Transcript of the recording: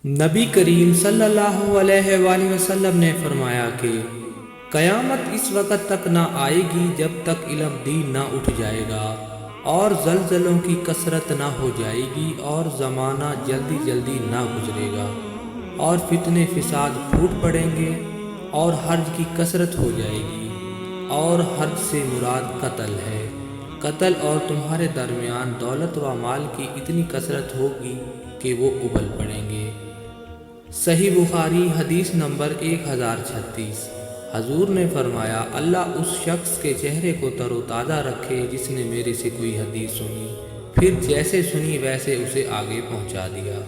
نبی کریم صلی اللہ علیہ وآلہ وسلم نے فرمایا کہ قیامت اس وقت تک نہ آئے گی جب تک علم دین نہ اٹھ جائے گا، اور زلزلوں کی کثرت نہ ہو جائے گی، اور زمانہ جلدی جلدی نہ گزرے گا، اور فتنے فساد پھوٹ پڑیں گے، اور حرج کی کثرت ہو جائے گی۔ اور حرج سے مراد قتل ہے، قتل، اور تمہارے درمیان دولت و مال کی اتنی کثرت ہوگی کہ وہ ابل پڑیں گے۔ صحیح بخاری حدیث نمبر 1036۔ حضور نے فرمایا، اللہ اس شخص کے چہرے کو تر و تازہ رکھے جس نے میرے سے کوئی حدیث سنی، پھر جیسے سنی ویسے اسے آگے پہنچا دیا۔